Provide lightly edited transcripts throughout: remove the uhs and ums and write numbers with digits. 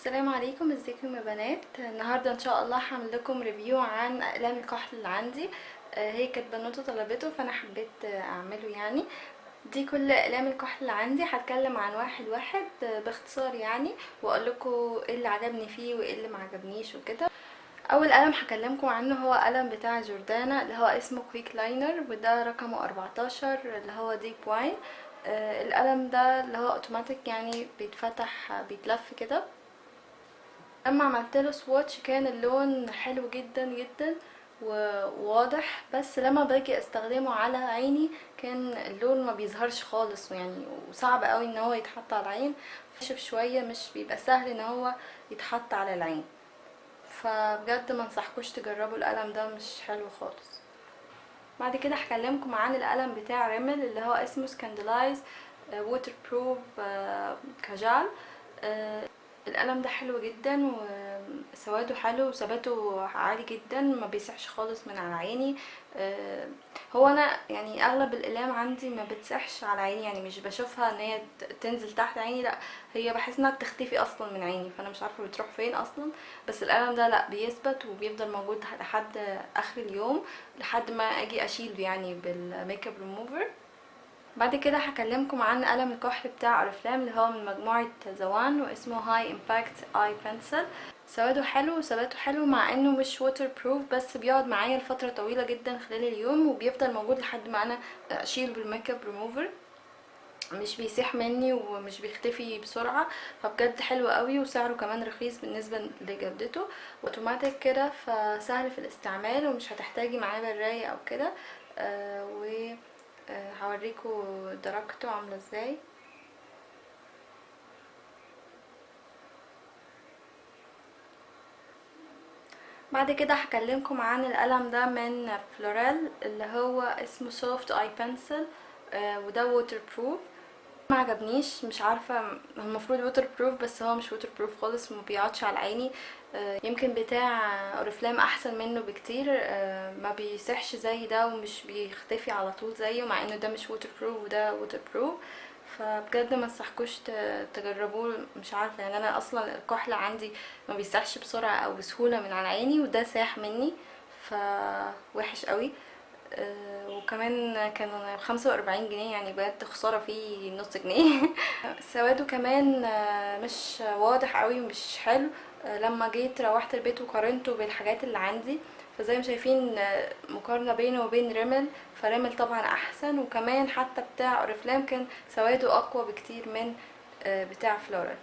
السلام عليكم، ازيكم يا بنات؟ النهارده ان شاء الله هعمل لكم ريفيو عن اقلام الكحل اللي عندي. هي كانت بنوته طلبته فانا حبيت اعمله يعني. دي كل اقلام الكحل اللي عندي، هتكلم عن واحد واحد باختصار يعني، واقول لكم ايه اللي عجبني فيه وايه اللي ما عجبنيش وكده. اول قلم هكلمكم عنه هو قلم بتاع جوردانا اللي هو اسمه كويك لاينر، وده رقمه 14 اللي هو ديب واين. القلم ده اللي هو اوتوماتيك يعني بيتفتح بيتلف كده. اما عملت له سواتش كان اللون حلو جدا جدا وواضح، بس لما باجي استخدمه على عيني كان اللون ما بيظهرش خالص يعني، وصعب قوي ان هو يتحط على العين. ناشف شويه، مش بيبقى سهل ان هو يتحط على العين. فبجد ما انصحكوش تجربوا القلم ده، مش حلو خالص. بعد كده هكلمكم عن القلم بتاع ريمل اللي هو اسمه سكاندلايز ووتر بروف كاجال. القلم ده حلو جدا وسواده حلو وثباته عالي جدا، ما بيسحش خالص من على عيني. هو انا يعني اغلب الاقلام عندي ما بتسحش على عيني، يعني مش بشوفها ان هي تنزل تحت عيني، لا هي بحس انها بتختفي اصلا من عيني، فانا مش عارفه بتروح فين اصلا. بس القلم ده لا، بيثبت وبيفضل موجود لحد اخر اليوم، لحد ما اجي اشيله يعني بالميك اب ريموفر. بعد كده هكلمكم عن قلم الكحل بتاع اوريفلام اللي هو من مجموعة زوان، واسمه هاي امباكت اي بنسل. سواده حلو وثباته حلو، مع انه مش ووتر بروف، بس بيقعد معايا لفترة طويلة جدا خلال اليوم، وبيفضل موجود لحد ما انا اشيله بالميك اب ريموفر. مش بيسيح مني ومش بيختفي بسرعة، فبجد حلو قوي، وسعره كمان رخيص بالنسبة لجودته، واوتوماتيك كده فسهل في الاستعمال، ومش هتحتاجي معاه براية او كده. هوريكم درجته عامله ازاي. بعد كده هكلمكم عن القلم ده من فلوريل اللي هو اسمه سوفت اي بنسل، وده ووتر بروف. ما عجبنيش، مش عارفه هو المفروض ووتر بروف بس هو مش ووتر بروف خالص، ما بيقعدش على عيني. يمكن بتاع اوريفلام احسن منه بكتير، ما بيسحش زي ده ومش بيختفي على طول زيه، مع انه ده مش ووتر بروف وده ووتر بروف. فبجد ما انصحكوش تجربوه. مش عارفه يعني، انا اصلا الكحل عندي ما بيسحش بسرعه او بسهوله من على عيني، وده ساح مني فوحش قوي. وكمان كان 45 جنيه، يعني بجد خسارة فيه نص جنيه. سواده كمان مش واضح قوي ومش حلو. لما جيت روحت البيت وقارنته بالحاجات اللي عندي، فزي ما شايفين مقارنة بينه وبين ريمل، فريمل طبعا احسن، وكمان حتى بتاع اوريفلام كان سواده اقوى بكتير من بتاع فلورال.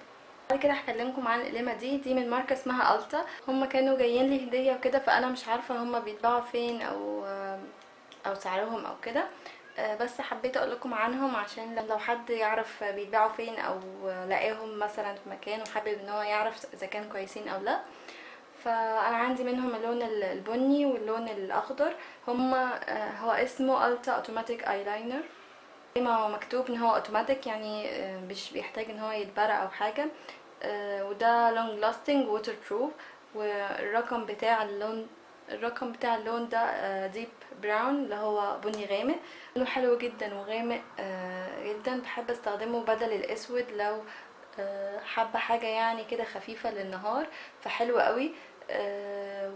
بعد كده هكلمكم عن القلمة دي من ماركة اسمها التا. هما كانوا جايين لي هدية وكده، فانا مش عارفة هما بيتباعوا فين او سعرهم او كده. بس حبيت اقول لكم عنهم عشان لو حد يعرف بيتباعوا فين، او لاقيهم مثلا في مكان وحابب ان هو يعرف اذا كانوا كويسين او لا. فانا عندي منهم اللون البني واللون الاخضر. هما هو اسمه التا اوتوماتيك ايلاينر، زي ما هو مكتوب ان هو اوتوماتيك يعني، مش بيحتاج ان هو يتبرى او حاجه. وده long lasting waterproof. الرقم بتاع اللون ده ديب براون اللي هو بني غامق. لونه حلو جدا وغامق جدا، بحب استخدمه بدل الاسود لو حابه حاجه يعني كده خفيفه للنهار، فحلو قوي.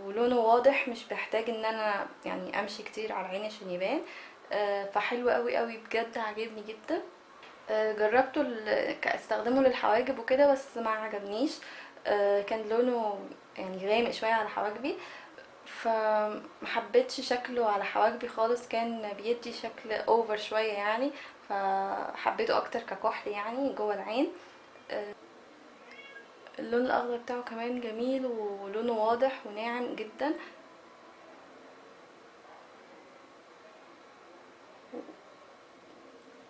ولونه واضح، مش بحتاج ان انا يعني امشي كتير على عيني عشان يبان. فحلو قوي قوي، بجد عجبني جدا. جربته استخدمه للحواجب وكده، بس ما عجبنيش. كان لونه يعني غامق شويه على حواجبي، فمحبتش شكله على حواجبي خالص، كان بيدي شكل اوفر شويه يعني، فحبيته اكتر ككحل يعني جوه العين. اللون الاخضر بتاعه كمان جميل، ولونه واضح وناعم جدا.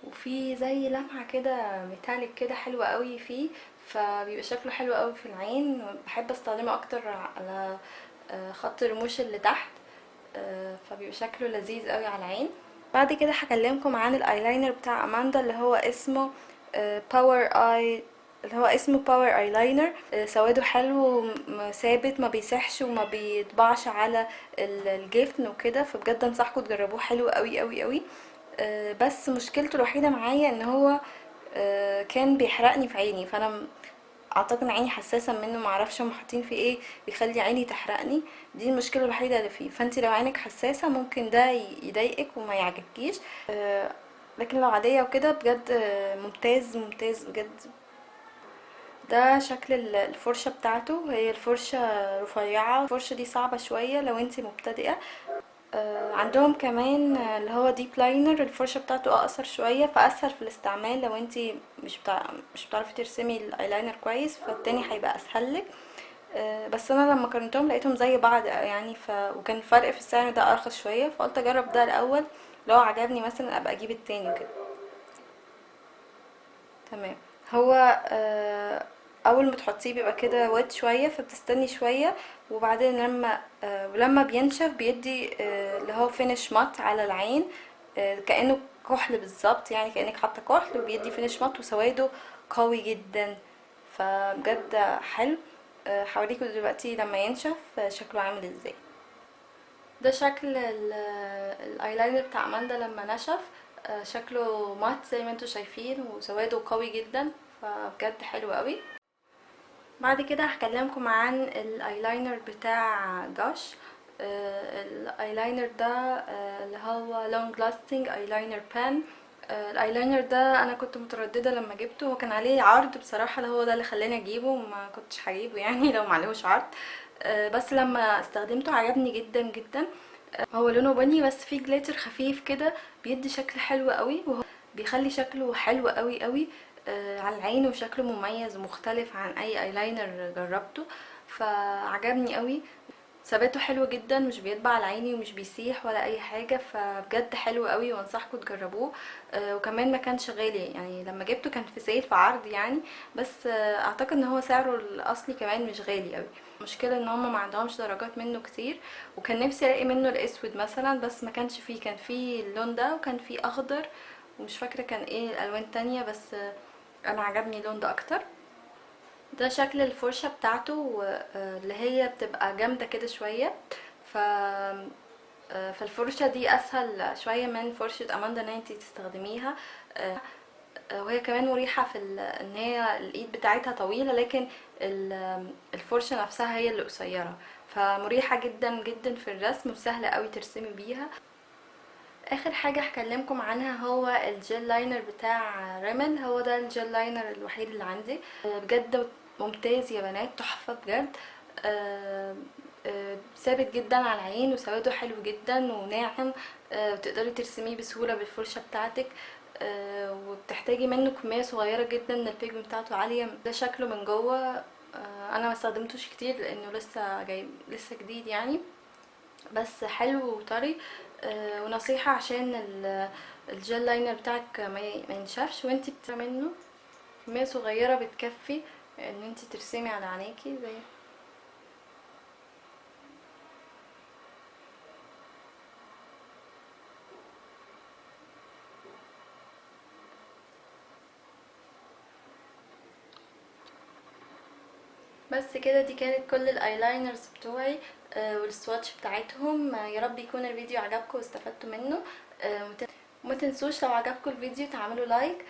وفي زي لمعة كده ميتاليك كده حلوة قوي فيه، فبيبقى شكله حلو قوي في العين. بحب استخدمه اكتر على خط الرموش اللي تحت، فبيبقى شكله لذيذ قوي على العين. بعد كده هكلمكم عن الايلاينر بتاع اماندا اللي هو اسمه باور اي اللي هو اسمه باور ايلاينر. سواده حلو ثابت، ما بيسحش وما بيطبعش على الجفن وكده، فبجد انصحكم تجربوه، حلو قوي قوي قوي. بس مشكلته الوحيدة معايا ان هو كان بيحرقني في عيني، فانا اعتقد ان عيني حساسه منه، معرفش هم حاطين فيه ايه بيخلي عيني تحرقني. دي المشكله الوحيده اللي فيه. فانت لو عينك حساسه ممكن ده يضايقك وما يعجبكيش. لكن لو عاديه وكده بجد ممتاز ممتاز بجد. ده شكل الفرشه بتاعته. هي الفرشه رفيعه، الفرشه دي صعبه شويه لو انت مبتدئه. عندهم كمان اللي هو ديب لاينر، الفرشه بتاعته اقصر شويه فاسهل في الاستعمال لو انتي مش بتعرفي ترسمي الايلاينر كويس، فالتاني هيبقى اسهل لك. بس انا لما قارنتهم لقيتهم زي بعض يعني، وكان الفرق في السعر ده ارخص شويه، فقلت اجرب ده الاول، لو عجبني مثلا ابقى اجيب التاني وكده. تمام. هو اول ما تحطيه بيبقى كده ويت شويه، فبتستني شويه، وبعدين ولما بينشف بيدي اللي هو فينش مات على العين، كانه كحل بالظبط، يعني كانك حاطه كحل، وبيدي فينش مات وسواده قوي جدا، فبجد حلو. هوريكم دلوقتي لما ينشف شكله عامل ازاي. ده شكل الايلاينر بتاع اماندا لما نشف. شكله مات زي ما انتوا شايفين، وسواده قوي جدا، فبجد حلو قوي. بعد كده هكلمكم عن الايلاينر بتاع جاش. الايلاينر ده اللي هو لونج لاستنج ايلاينر بان. الايلاينر ده انا كنت متردده لما جبته، وكان عليه عرض بصراحه، اللي هو ده اللي خلاني اجيبه، وما كنتش هجيبه يعني لو معلهوش عرض. بس لما استخدمته عجبني جدا جدا. هو لونه بني بس فيه جليتر خفيف كده، بيدي شكل حلو قوي، وهو بيخلي شكله حلو قوي قوي على العين، وشكله مميز ومختلف عن اي ايلاينر جربته، فعجبني قوي. ثباته حلو جدا، مش بيطبع على عيني ومش بيسيح ولا اي حاجه، فبجد حلو قوي وانصحكم تجربوه. وكمان ما كانش غالي يعني، لما جبته كان في سيل في عرض يعني، بس اعتقد ان هو سعره الاصلي كمان مش غالي قوي. المشكله ان هم ما عندهمش درجات منه كتير، وكان نفسي الاقي منه الاسود مثلا، بس ما كانش فيه. كان فيه اللون ده وكان فيه اخضر، ومش فاكره كان ايه الالوان تانية، بس انا عجبني اللون ده اكتر. ده شكل الفرشة بتاعته، اللي هي بتبقى جامدة كده شوية. ف فالفرشة دي اسهل شوية من فرشة اماندا ان انتي تستخدميها. وهي كمان مريحة في ان هي الايد بتاعتها طويلة، لكن الفرشة نفسها هي اللي قصيرة، فمريحة جدا جدا في الرسم، وسهلة قوي ترسمي بيها. اخر حاجة هكلمكم عنها هو الجel لاينر بتاع ريمل. هو ده الجel لاينر الوحيد اللي عندي. بجد ممتاز يا بنات، تحفة بجد. ثابت جدا على العين، وسواده حلو جدا وناعم. وتقدري ترسميه بسهولة بالفرشة بتاعتك. وبتحتاجي منه كمية صغيرة جدا، البيجمنت بتاعته عالية. ده شكله من جوه. انا ما استخدمتوش كتير لانه لسه جديد يعني، بس حلو وطري. ونصيحة عشان الجel لاينر بتاعك ما ينشفش وانتي بتعملي منه، كمية صغيرة بتكفي ان انتي ترسمي على عينيكي زي. بس كده، دي كانت كل الايلاينرز بتوعي والسواتش بتاعتهم. يا رب يكون الفيديو عجبكم واستفدتوا منه. وما تنسوش لو عجبكم الفيديو تعملوا لايك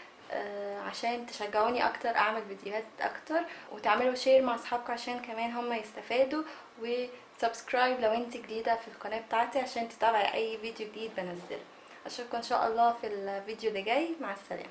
عشان تشجعوني اكتر اعمل فيديوهات اكتر، وتعملوا شير مع اصحابكم عشان كمان هم يستفادوا، وسبسكرايب لو انت جديدة في القناة بتاعتي عشان تتابعي اي فيديو جديد بنزله. اشوفكم ان شاء الله في الفيديو اللي جاي. مع السلامة.